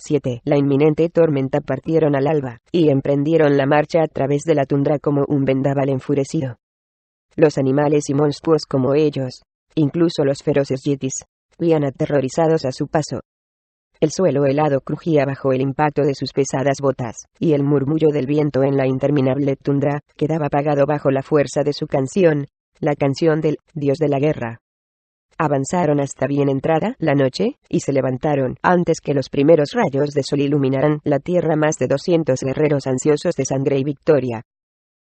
7. La inminente tormenta partieron al alba, y emprendieron la marcha a través de la tundra como un vendaval enfurecido. Los animales y monstruos como ellos, incluso los feroces yetis, huían aterrorizados a su paso. El suelo helado crujía bajo el impacto de sus pesadas botas, y el murmullo del viento en la interminable tundra quedaba apagado bajo la fuerza de su canción, la canción del dios de la guerra. Avanzaron hasta bien entrada la noche, y se levantaron antes que los primeros rayos de sol iluminaran la tierra más de 200 guerreros ansiosos de sangre y victoria.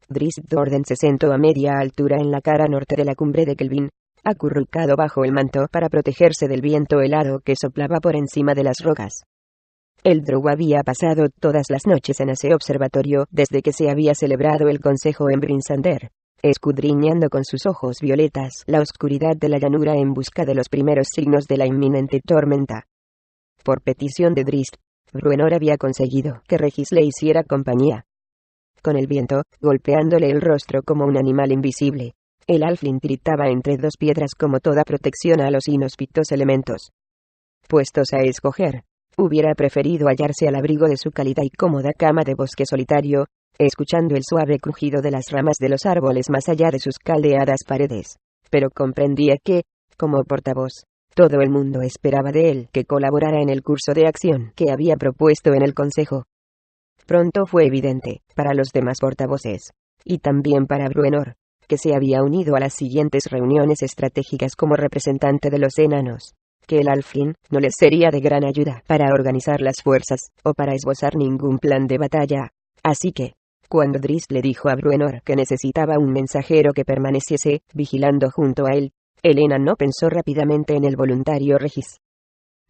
Drizzt Do'Urden se sentó a media altura en la cara norte de la cumbre de Kelvin, acurrucado bajo el manto para protegerse del viento helado que soplaba por encima de las rocas. El Drow había pasado todas las noches en ese observatorio desde que se había celebrado el consejo en Brinsander, escudriñando con sus ojos violetas la oscuridad de la llanura en busca de los primeros signos de la inminente tormenta. Por petición de Drizzt, Bruenor había conseguido que Regis le hiciera compañía. Con el viento, golpeándole el rostro como un animal invisible, el halfling tiritaba entre dos piedras como toda protección a los inhóspitos elementos. Puestos a escoger, hubiera preferido hallarse al abrigo de su cálida y cómoda cama de bosque solitario, escuchando el suave crujido de las ramas de los árboles más allá de sus caldeadas paredes, pero comprendía que, como portavoz, todo el mundo esperaba de él que colaborara en el curso de acción que había propuesto en el consejo. Pronto fue evidente, para los demás portavoces, y también para Bruenor, que se había unido a las siguientes reuniones estratégicas como representante de los enanos, que el halfling no les sería de gran ayuda para organizar las fuerzas, o para esbozar ningún plan de batalla. Así que, cuando Drizzt le dijo a Bruenor que necesitaba un mensajero que permaneciese vigilando junto a él, el enano pensó rápidamente en el voluntario Regis.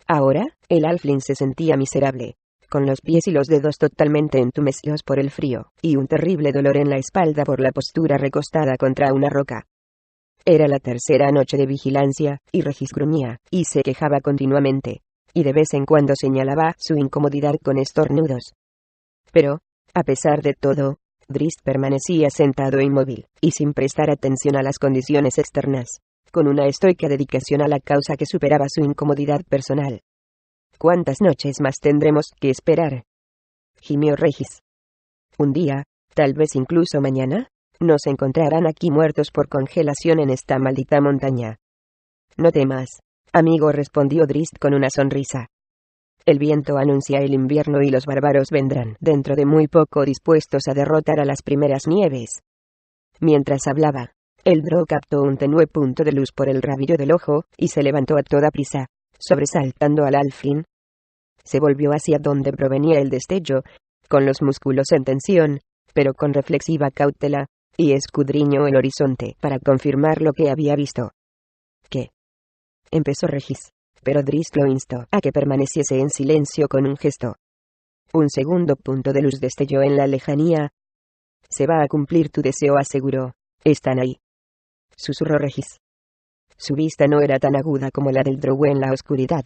Ahora, el halfling se sentía miserable, con los pies y los dedos totalmente entumecidos por el frío, y un terrible dolor en la espalda por la postura recostada contra una roca. Era la tercera noche de vigilancia, y Regis gruñía, y se quejaba continuamente, y de vez en cuando señalaba su incomodidad con estornudos. Pero, a pesar de todo, Drizzt permanecía sentado inmóvil, y sin prestar atención a las condiciones externas, con una estoica dedicación a la causa que superaba su incomodidad personal. ¿Cuántas noches más tendremos que esperar?, gimió Regis. Un día, tal vez incluso mañana, nos encontrarán aquí muertos por congelación en esta maldita montaña. No temas, amigo, respondió Drizzt con una sonrisa. El viento anuncia el invierno y los bárbaros vendrán dentro de muy poco dispuestos a derrotar a las primeras nieves. Mientras hablaba, el Drow captó un tenue punto de luz por el rabillo del ojo, y se levantó a toda prisa, sobresaltando al halfling. Se volvió hacia donde provenía el destello, con los músculos en tensión, pero con reflexiva cautela, y escudriñó el horizonte para confirmar lo que había visto. ¿Qué? Empezó Regis, pero Drizzt lo instó a que permaneciese en silencio con un gesto. Un segundo punto de luz destelló en la lejanía. Se va a cumplir tu deseo, aseguró. Están ahí, susurró Regis. Su vista no era tan aguda como la del Drow en la oscuridad.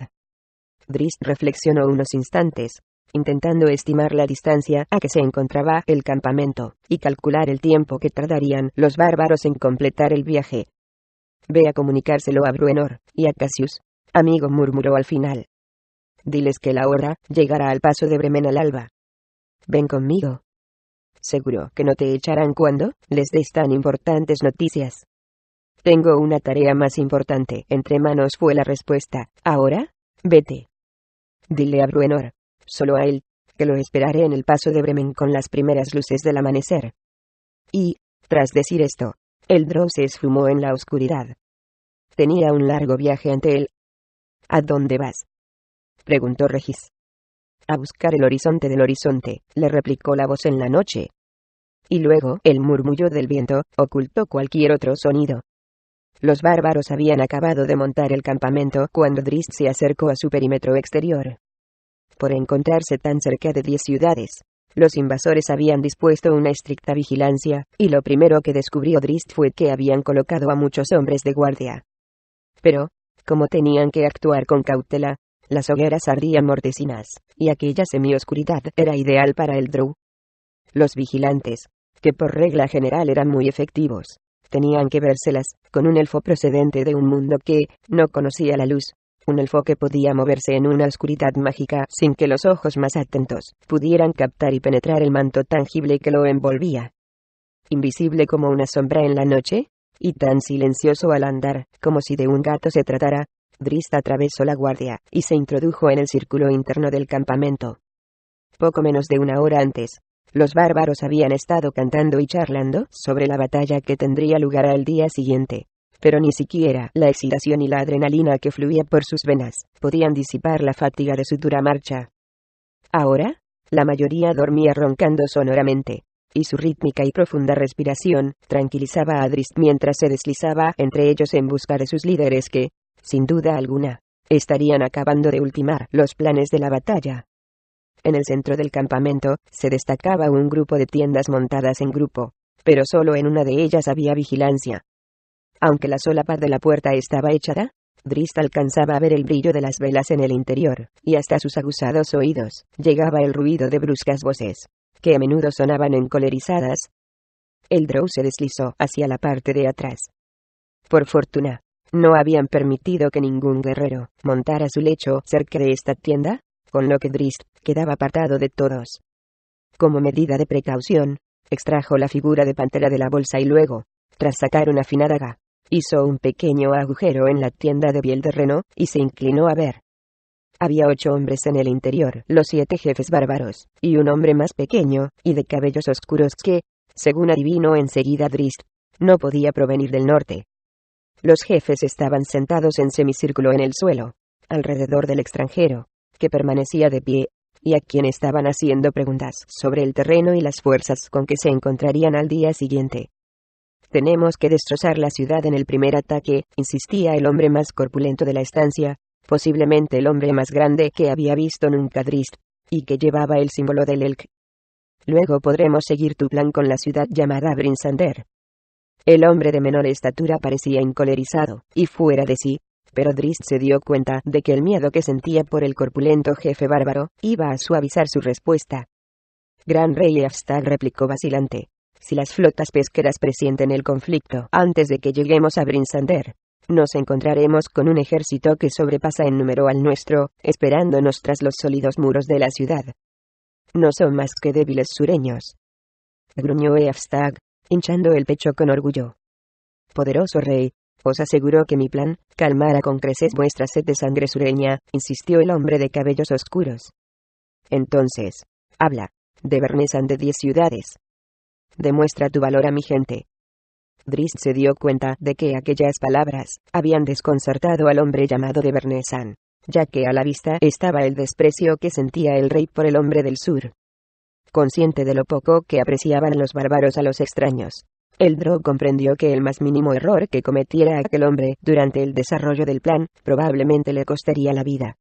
Drizzt reflexionó unos instantes, intentando estimar la distancia a que se encontraba el campamento, y calcular el tiempo que tardarían los bárbaros en completar el viaje. Ve a comunicárselo a Bruenor y a Cassius, amigo, murmuró al final. Diles que la hora llegará al paso de Bremen al alba. Ven conmigo. Seguro que no te echarán cuando les des tan importantes noticias. Tengo una tarea más importante entre manos, fue la respuesta. Ahora, vete. Dile a Bruenor, solo a él, que lo esperaré en el paso de Bremen con las primeras luces del amanecer. Y, tras decir esto, el Drow se esfumó en la oscuridad. Tenía un largo viaje ante él. ¿A dónde vas?, preguntó Regis. A buscar el horizonte del horizonte, le replicó la voz en la noche. Y luego, el murmullo del viento ocultó cualquier otro sonido. Los bárbaros habían acabado de montar el campamento cuando Drizzt se acercó a su perímetro exterior. Por encontrarse tan cerca de 10 ciudades, los invasores habían dispuesto una estricta vigilancia, y lo primero que descubrió Drizzt fue que habían colocado a muchos hombres de guardia. Pero, como tenían que actuar con cautela, las hogueras ardían mortecinas, y aquella semioscuridad era ideal para el Drow. Los vigilantes, que por regla general eran muy efectivos, tenían que vérselas con un elfo procedente de un mundo que no conocía la luz, un elfo que podía moverse en una oscuridad mágica sin que los ojos más atentos pudieran captar y penetrar el manto tangible que lo envolvía. Invisible como una sombra en la noche, y tan silencioso al andar, como si de un gato se tratara, Drizzt atravesó la guardia, y se introdujo en el círculo interno del campamento. Poco menos de una hora antes, los bárbaros habían estado cantando y charlando sobre la batalla que tendría lugar al día siguiente. Pero ni siquiera la excitación y la adrenalina que fluía por sus venas podían disipar la fatiga de su dura marcha. Ahora, la mayoría dormía roncando sonoramente, y su rítmica y profunda respiración tranquilizaba a Drizzt mientras se deslizaba entre ellos en busca de sus líderes que, sin duda alguna, estarían acabando de ultimar los planes de la batalla. En el centro del campamento se destacaba un grupo de tiendas montadas en grupo, pero solo en una de ellas había vigilancia. Aunque la solapa de la puerta estaba echada, Drizzt alcanzaba a ver el brillo de las velas en el interior, y hasta sus aguzados oídos llegaba el ruido de bruscas voces, que a menudo sonaban encolerizadas. El drow se deslizó hacia la parte de atrás. Por fortuna, no habían permitido que ningún guerrero montara su lecho cerca de esta tienda, con lo que Drizzt quedaba apartado de todos. Como medida de precaución, extrajo la figura de pantera de la bolsa y luego, tras sacar una fina daga, hizo un pequeño agujero en la tienda de piel de reno, y se inclinó a ver. Había 8 hombres en el interior, los 7 jefes bárbaros, y un hombre más pequeño, y de cabellos oscuros que, según adivinó enseguida Drizzt, no podía provenir del norte. Los jefes estaban sentados en semicírculo en el suelo, alrededor del extranjero, que permanecía de pie, y a quien estaban haciendo preguntas sobre el terreno y las fuerzas con que se encontrarían al día siguiente. «Tenemos que destrozar la ciudad en el primer ataque», insistía el hombre más corpulento de la estancia, posiblemente el hombre más grande que había visto nunca Drizzt, y que llevaba el símbolo del Elk. «Luego podremos seguir tu plan con la ciudad llamada Brinsander». El hombre de menor estatura parecía encolerizado y fuera de sí, pero Drizzt se dio cuenta de que el miedo que sentía por el corpulento jefe bárbaro iba a suavizar su respuesta. «Gran rey Eafstag», replicó vacilante, «si las flotas pesqueras presienten el conflicto antes de que lleguemos a Brinsander, nos encontraremos con un ejército que sobrepasa en número al nuestro, esperándonos tras los sólidos muros de la ciudad. No son más que débiles sureños», gruñó Eafstag, hinchando el pecho con orgullo. «Poderoso rey, os aseguro que mi plan calmará con creces vuestra sed de sangre sureña», insistió el hombre de cabellos oscuros. «Entonces, habla, de Bernesan de 10 ciudades. Demuestra tu valor a mi gente». Drizzt se dio cuenta de que aquellas palabras habían desconcertado al hombre llamado de Bernesan, ya que a la vista estaba el desprecio que sentía el rey por el hombre del sur. Consciente de lo poco que apreciaban los bárbaros a los extraños, el drow comprendió que el más mínimo error que cometiera aquel hombre durante el desarrollo del plan probablemente le costaría la vida.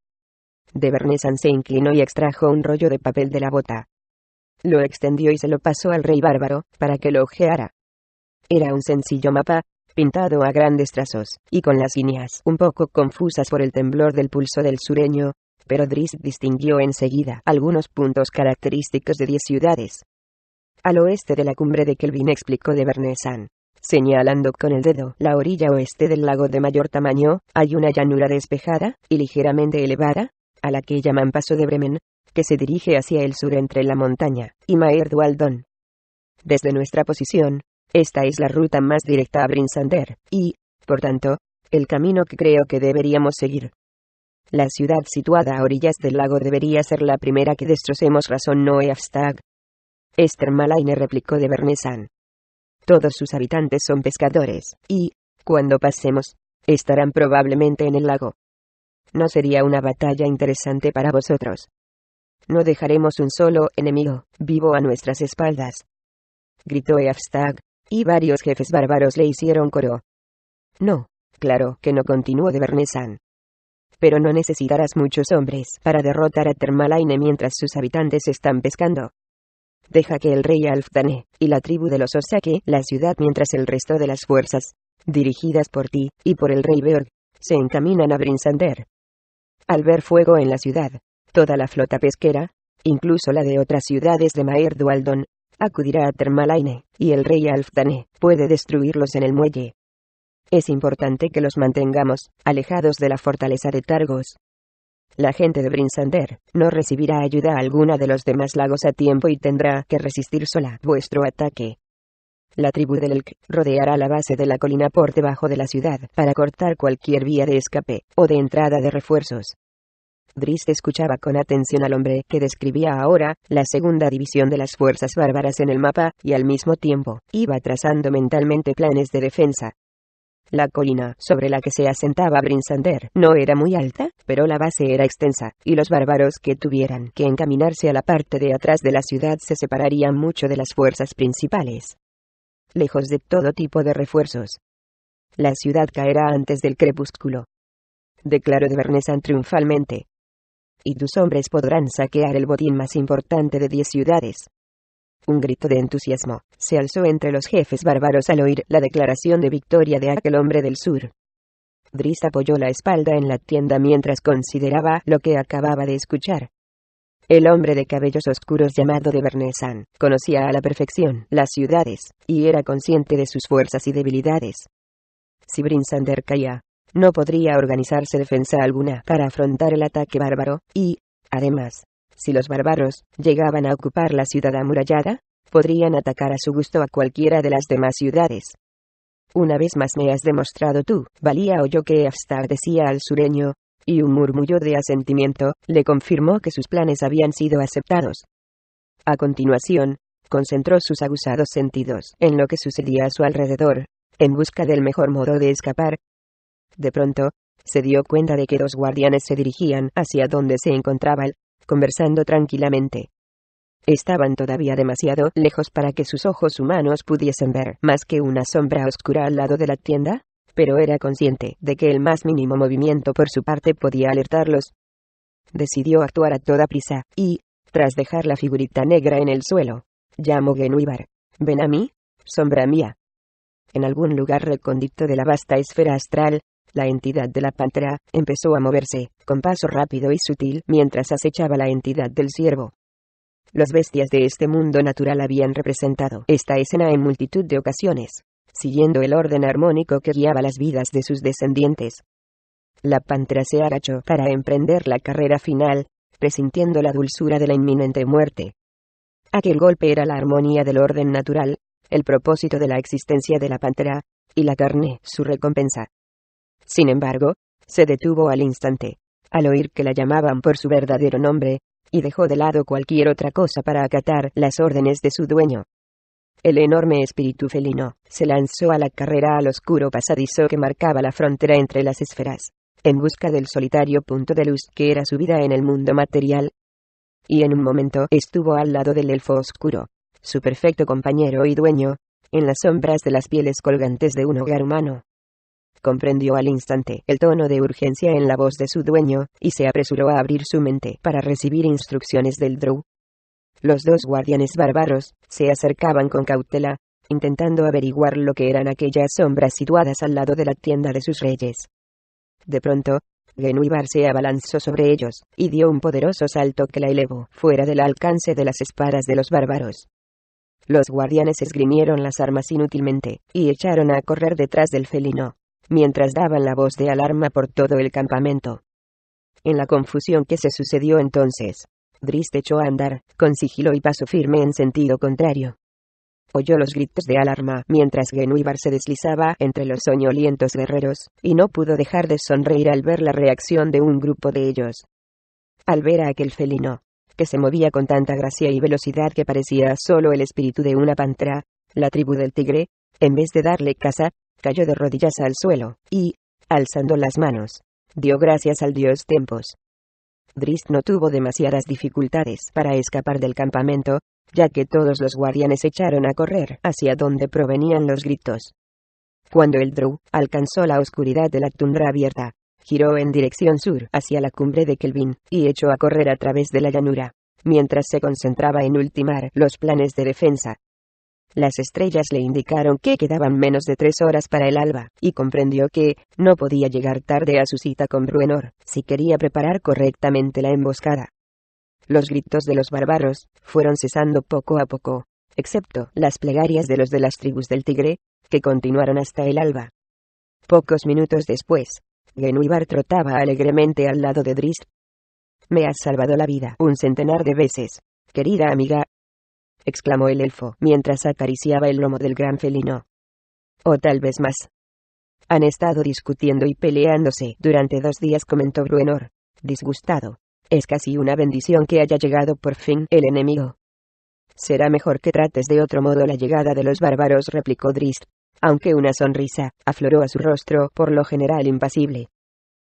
De Bernesan se inclinó y extrajo un rollo de papel de la bota. Lo extendió y se lo pasó al rey bárbaro, para que lo hojeara. Era un sencillo mapa, pintado a grandes trazos, y con las líneas un poco confusas por el temblor del pulso del sureño, pero Drizzt distinguió enseguida algunos puntos característicos de 10 ciudades. «Al oeste de la cumbre de Kelvin», explicó de Bernesan, señalando con el dedo la orilla oeste del lago de mayor tamaño, hay una llanura despejada y ligeramente elevada, a la que llaman Paso de Bremen, que se dirige hacia el sur entre la montaña y Maer Dualdon. Desde nuestra posición, esta es la ruta más directa a Brinsander, y, por tanto, el camino que creo que deberíamos seguir. La ciudad situada a orillas del lago debería ser la primera que destrocemos, razonó Eafstag. «Estermalaine», replicó de Bernesan. «Todos sus habitantes son pescadores, y, cuando pasemos, estarán probablemente en el lago. No sería una batalla interesante para vosotros. No dejaremos un solo enemigo vivo a nuestras espaldas», gritó Eafstag, y varios jefes bárbaros le hicieron coro. «No, claro que no», continuó de Bernesan. «Pero no necesitarás muchos hombres para derrotar a Termalaine mientras sus habitantes están pescando. Deja que el rey Alfdane y la tribu de los saque la ciudad mientras el resto de las fuerzas, dirigidas por ti y por el rey Beorg, se encaminan a Brinsander. Al ver fuego en la ciudad, toda la flota pesquera, incluso la de otras ciudades de Maer Dualdon, acudirá a Termalaine, y el rey Alfdane puede destruirlos en el muelle. Es importante que los mantengamos alejados de la fortaleza de Targos. La gente de Brinsander no recibirá ayuda alguna de los demás lagos a tiempo y tendrá que resistir sola vuestro ataque. La tribu del Elk rodeará la base de la colina por debajo de la ciudad para cortar cualquier vía de escape o de entrada de refuerzos. Drizzt escuchaba con atención al hombre que describía ahora la segunda división de las fuerzas bárbaras en el mapa y al mismo tiempo iba trazando mentalmente planes de defensa. La colina sobre la que se asentaba Brinsander no era muy alta, pero la base era extensa, y los bárbaros que tuvieran que encaminarse a la parte de atrás de la ciudad se separarían mucho de las fuerzas principales. Lejos de todo tipo de refuerzos. La ciudad caerá antes del crepúsculo, declaró de Bernesan triunfalmente. Y tus hombres podrán saquear el botín más importante de 10 ciudades. Un grito de entusiasmo se alzó entre los jefes bárbaros al oír la declaración de victoria de aquel hombre del sur. Drizzt apoyó la espalda en la tienda mientras consideraba lo que acababa de escuchar. El hombre de cabellos oscuros llamado de Bernesan conocía a la perfección las ciudades, y era consciente de sus fuerzas y debilidades. Si Brinsander caía, no podría organizarse defensa alguna para afrontar el ataque bárbaro, y, además, si los bárbaros llegaban a ocupar la ciudad amurallada, podrían atacar a su gusto a cualquiera de las demás ciudades. Una vez más me has demostrado tú, valía, oyó que Hafstar decía al sureño, y un murmullo de asentimiento le confirmó que sus planes habían sido aceptados. A continuación, concentró sus aguzados sentidos en lo que sucedía a su alrededor, en busca del mejor modo de escapar. De pronto, se dio cuenta de que 2 guardianes se dirigían hacia donde se encontraba él, conversando tranquilamente. Estaban todavía demasiado lejos para que sus ojos humanos pudiesen ver más que una sombra oscura al lado de la tienda, pero era consciente de que el más mínimo movimiento por su parte podía alertarlos. Decidió actuar a toda prisa, y, tras dejar la figurita negra en el suelo, llamó Genuibar. «Ven a mí, sombra mía». En algún lugar recóndito de la vasta esfera astral, la entidad de la pantera empezó a moverse, con paso rápido y sutil, mientras acechaba la entidad del ciervo. Las bestias de este mundo natural habían representado esta escena en multitud de ocasiones, siguiendo el orden armónico que guiaba las vidas de sus descendientes. La pantera se agachó para emprender la carrera final, presintiendo la dulzura de la inminente muerte. Aquel golpe era la armonía del orden natural, el propósito de la existencia de la pantera, y la carne, su recompensa. Sin embargo, se detuvo al instante, al oír que la llamaban por su verdadero nombre, y dejó de lado cualquier otra cosa para acatar las órdenes de su dueño. El enorme espíritu felino se lanzó a la carrera al oscuro pasadizo que marcaba la frontera entre las esferas, en busca del solitario punto de luz que era su vida en el mundo material. Y en un momento estuvo al lado del elfo oscuro, su perfecto compañero y dueño, en las sombras de las pieles colgantes de un hogar humano. Comprendió al instante el tono de urgencia en la voz de su dueño, y se apresuró a abrir su mente para recibir instrucciones del Drow. Los 2 guardianes bárbaros se acercaban con cautela, intentando averiguar lo que eran aquellas sombras situadas al lado de la tienda de sus reyes. De pronto, Genuibar se abalanzó sobre ellos, y dio un poderoso salto que la elevó fuera del alcance de las espadas de los bárbaros. Los guardianes esgrimieron las armas inútilmente, y echaron a correr detrás del felino, mientras daban la voz de alarma por todo el campamento. En la confusión que se sucedió entonces, Drizzt echó a andar, con sigilo y paso firme en sentido contrario. Oyó los gritos de alarma mientras Genuibar se deslizaba entre los soñolientos guerreros, y no pudo dejar de sonreír al ver la reacción de un grupo de ellos. Al ver a aquel felino, que se movía con tanta gracia y velocidad que parecía solo el espíritu de una pantera, la tribu del tigre, en vez de darle caza, cayó de rodillas al suelo, y, alzando las manos, dio gracias al dios Tempos. Drizzt no tuvo demasiadas dificultades para escapar del campamento, ya que todos los guardianes echaron a correr hacia donde provenían los gritos. Cuando el Drow alcanzó la oscuridad de la tundra abierta, giró en dirección sur hacia la cumbre de Kelvin, y echó a correr a través de la llanura, mientras se concentraba en ultimar los planes de defensa. Las estrellas le indicaron que quedaban menos de 3 horas para el alba, y comprendió que no podía llegar tarde a su cita con Bruenor, si quería preparar correctamente la emboscada. Los gritos de los bárbaros fueron cesando poco a poco, excepto las plegarias de los de las tribus del tigre, que continuaron hasta el alba. Pocos minutos después, Genuibar trotaba alegremente al lado de Drizzt. «Me has salvado la vida un centenar de veces, querida amiga», exclamó el elfo mientras acariciaba el lomo del gran felino. «O tal vez más». «Han estado discutiendo y peleándose durante 2 días», comentó Bruenor, disgustado. «Es casi una bendición que haya llegado por fin el enemigo». «Será mejor que trates de otro modo la llegada de los bárbaros», replicó Drizzt, aunque una sonrisa afloró a su rostro, por lo general impasible.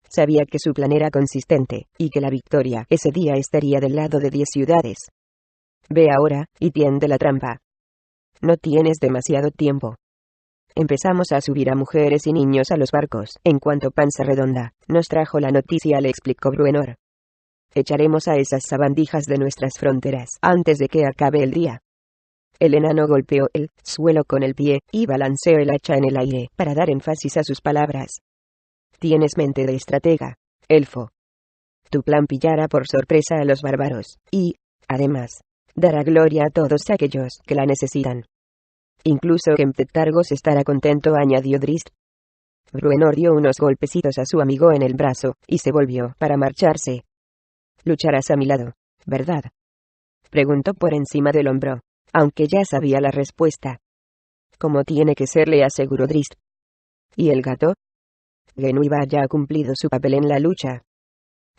Sabía que su plan era consistente, y que la victoria ese día estaría del lado de 10 ciudades. «Ve ahora, y tiende la trampa. No tienes demasiado tiempo». «Empezamos a subir a mujeres y niños a los barcos en cuanto Panza Redonda nos trajo la noticia», le explicó Bruenor. «Echaremos a esas sabandijas de nuestras fronteras antes de que acabe el día». El enano golpeó el suelo con el pie, y balanceó el hacha en el aire, para dar énfasis a sus palabras. «Tienes mente de estratega, elfo. Tu plan pillará por sorpresa a los bárbaros, y, además, dará gloria a todos aquellos que la necesitan. Incluso Kemptetargos estará contento», añadió Drizzt. Bruenor dio unos golpecitos a su amigo en el brazo, y se volvió para marcharse. «Lucharás a mi lado, ¿verdad?», preguntó por encima del hombro, aunque ya sabía la respuesta. «Como tiene que ser», le aseguró Drizzt. «¿Y el gato?». «Genuibar ya ha cumplido su papel en la lucha.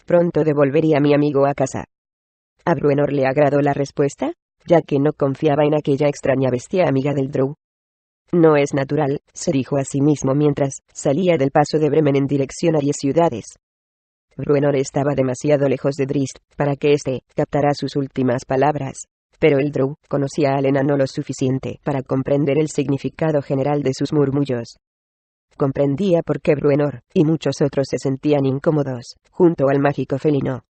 Pronto devolvería a mi amigo a casa». A Bruenor le agradó la respuesta, ya que no confiaba en aquella extraña bestia amiga del Drow. «No es natural», se dijo a sí mismo mientras salía del paso de Bremen en dirección a 10 ciudades. Bruenor estaba demasiado lejos de Drizzt para que éste captara sus últimas palabras, pero el Drow conocía al enano lo suficiente para comprender el significado general de sus murmullos. Comprendía por qué Bruenor y muchos otros se sentían incómodos junto al mágico felino.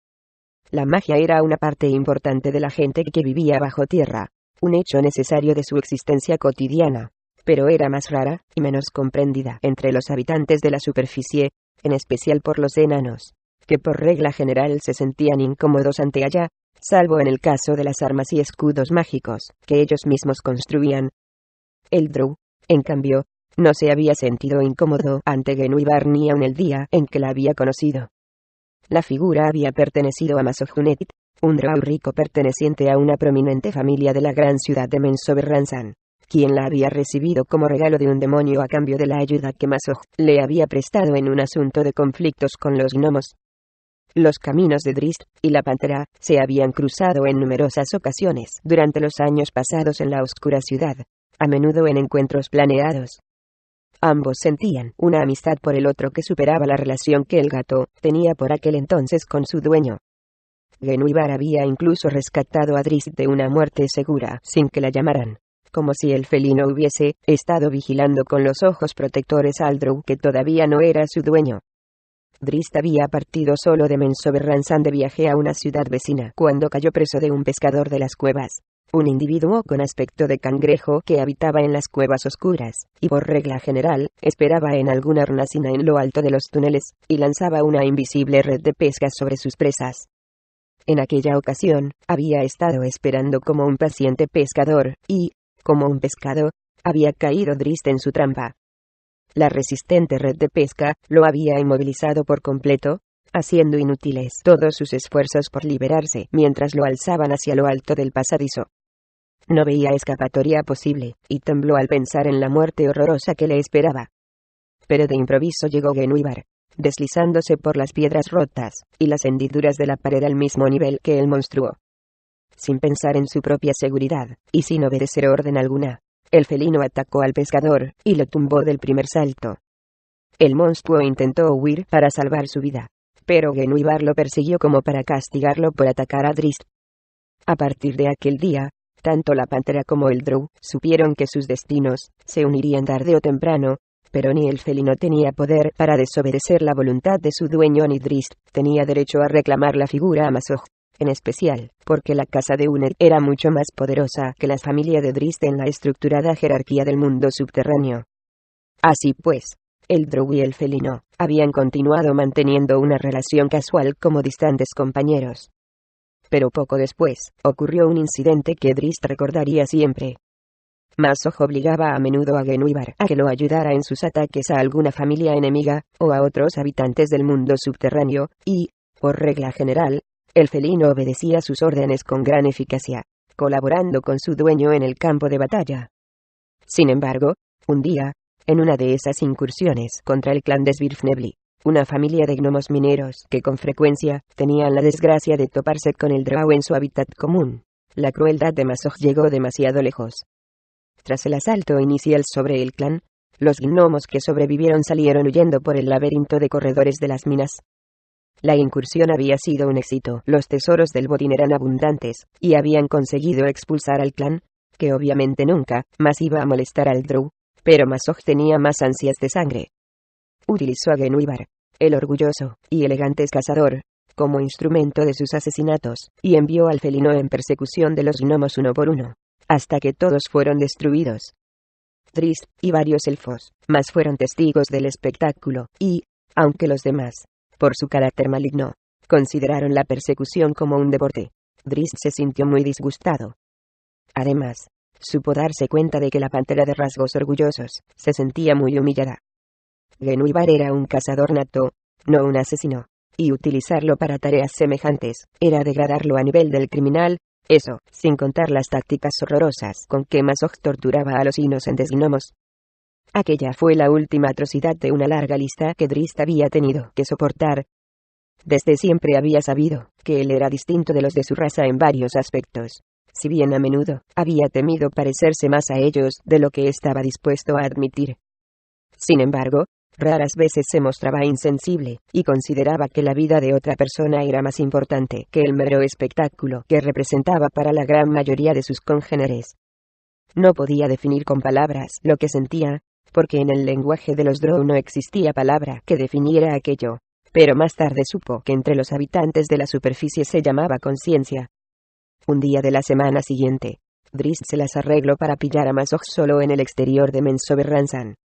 La magia era una parte importante de la gente que vivía bajo tierra, un hecho necesario de su existencia cotidiana, pero era más rara y menos comprendida entre los habitantes de la superficie, en especial por los enanos, que por regla general se sentían incómodos ante ella, salvo en el caso de las armas y escudos mágicos que ellos mismos construían. El Drow, en cambio, no se había sentido incómodo ante Genuibar ni aun el día en que la había conocido. La figura había pertenecido a Masojunetit, un Drow rico perteneciente a una prominente familia de la gran ciudad de Menzoberranzan, quien la había recibido como regalo de un demonio a cambio de la ayuda que Masoj le había prestado en un asunto de conflictos con los gnomos. Los caminos de Drizzt y la pantera se habían cruzado en numerosas ocasiones durante los años pasados en la oscura ciudad, a menudo en encuentros planeados. Ambos sentían una amistad por el otro que superaba la relación que el gato tenía por aquel entonces con su dueño. Genuibar había incluso rescatado a Drizzt de una muerte segura sin que la llamaran, como si el felino hubiese estado vigilando con los ojos protectores al Drow que todavía no era su dueño. Drizzt había partido solo de Menzoberranzan de viaje a una ciudad vecina cuando cayó preso de un pescador de las cuevas, un individuo con aspecto de cangrejo que habitaba en las cuevas oscuras, y por regla general, esperaba en alguna hornacina en lo alto de los túneles, y lanzaba una invisible red de pesca sobre sus presas. En aquella ocasión, había estado esperando como un paciente pescador, y, como un pescado, había caído Drizzt en su trampa. La resistente red de pesca lo había inmovilizado por completo, haciendo inútiles todos sus esfuerzos por liberarse mientras lo alzaban hacia lo alto del pasadizo. No veía escapatoria posible, y tembló al pensar en la muerte horrorosa que le esperaba. Pero de improviso llegó Genuibar, deslizándose por las piedras rotas y las hendiduras de la pared al mismo nivel que el monstruo. Sin pensar en su propia seguridad, y sin obedecer orden alguna, el felino atacó al pescador, y lo tumbó del primer salto. El monstruo intentó huir para salvar su vida, pero Genuibar lo persiguió como para castigarlo por atacar a Drizzt. A partir de aquel día, tanto la pantera como el Drow supieron que sus destinos se unirían tarde o temprano, pero ni el felino tenía poder para desobedecer la voluntad de su dueño ni Drizzt tenía derecho a reclamar la figura a Masoj, en especial, porque la casa de Uner era mucho más poderosa que la familia de Drizzt en la estructurada jerarquía del mundo subterráneo. Así pues, el Drow y el felino habían continuado manteniendo una relación casual como distantes compañeros. Pero poco después, ocurrió un incidente que Drizzt recordaría siempre. Mazog obligaba a menudo a Genuibar a que lo ayudara en sus ataques a alguna familia enemiga, o a otros habitantes del mundo subterráneo, y, por regla general, el felino obedecía sus órdenes con gran eficacia, colaborando con su dueño en el campo de batalla. Sin embargo, un día, en una de esas incursiones contra el clan de Svirfnebli, una familia de gnomos mineros que con frecuencia tenían la desgracia de toparse con el drow en su hábitat común, la crueldad de Mazog llegó demasiado lejos. Tras el asalto inicial sobre el clan, los gnomos que sobrevivieron salieron huyendo por el laberinto de corredores de las minas. La incursión había sido un éxito, los tesoros del botín eran abundantes, y habían conseguido expulsar al clan, que obviamente nunca más iba a molestar al drow, pero Mazog tenía más ansias de sangre. Utilizó a Genuibar, el orgulloso y elegante cazador, como instrumento de sus asesinatos, y envió al felino en persecución de los gnomos uno por uno, hasta que todos fueron destruidos. Drizzt y varios elfos más fueron testigos del espectáculo, y, aunque los demás, por su carácter maligno, consideraron la persecución como un deporte, Drizzt se sintió muy disgustado. Además, supo darse cuenta de que la pantera de rasgos orgullosos se sentía muy humillada. Genuibar era un cazador nato, no un asesino, y utilizarlo para tareas semejantes era degradarlo a nivel del criminal, eso, sin contar las tácticas horrorosas con que Mazog torturaba a los inocentes gnomos. Aquella fue la última atrocidad de una larga lista que Drizzt había tenido que soportar. Desde siempre había sabido que él era distinto de los de su raza en varios aspectos, si bien a menudo había temido parecerse más a ellos de lo que estaba dispuesto a admitir. Sin embargo, raras veces se mostraba insensible, y consideraba que la vida de otra persona era más importante que el mero espectáculo que representaba para la gran mayoría de sus congéneres. No podía definir con palabras lo que sentía, porque en el lenguaje de los drow no existía palabra que definiera aquello, pero más tarde supo que entre los habitantes de la superficie se llamaba conciencia. Un día de la semana siguiente, Drizzt se las arregló para pillar a Mazog solo en el exterior de Menzoberranzan.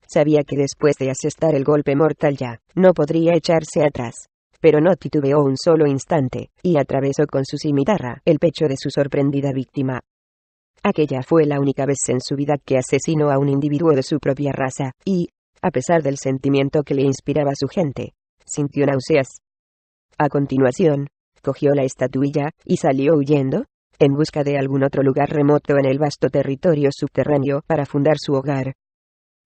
Sabía que después de asestar el golpe mortal ya no podría echarse atrás, pero no titubeó un solo instante, y atravesó con su cimitarra el pecho de su sorprendida víctima. Aquella fue la única vez en su vida que asesinó a un individuo de su propia raza, y, a pesar del sentimiento que le inspiraba su gente, sintió náuseas. A continuación, cogió la estatuilla y salió huyendo, en busca de algún otro lugar remoto en el vasto territorio subterráneo para fundar su hogar.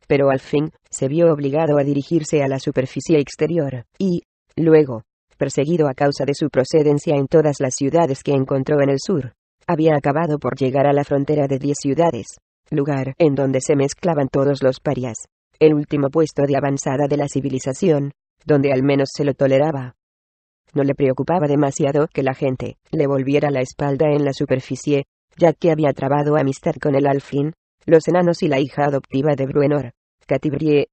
Pero al fin, se vio obligado a dirigirse a la superficie exterior, y, luego, perseguido a causa de su procedencia en todas las ciudades que encontró en el sur, había acabado por llegar a la frontera de 10 ciudades, lugar en donde se mezclaban todos los parias, el último puesto de avanzada de la civilización, donde al menos se lo toleraba. No le preocupaba demasiado que la gente le volviera la espalda en la superficie, ya que había trabado amistad con el Alfin, los enanos y la hija adoptiva de Bruenor, Catibrie.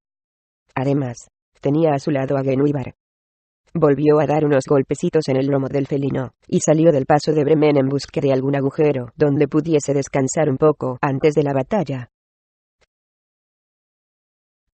Además, tenía a su lado a Genuibar. Volvió a dar unos golpecitos en el lomo del felino, y salió del paso de Bremen en busca de algún agujero donde pudiese descansar un poco antes de la batalla.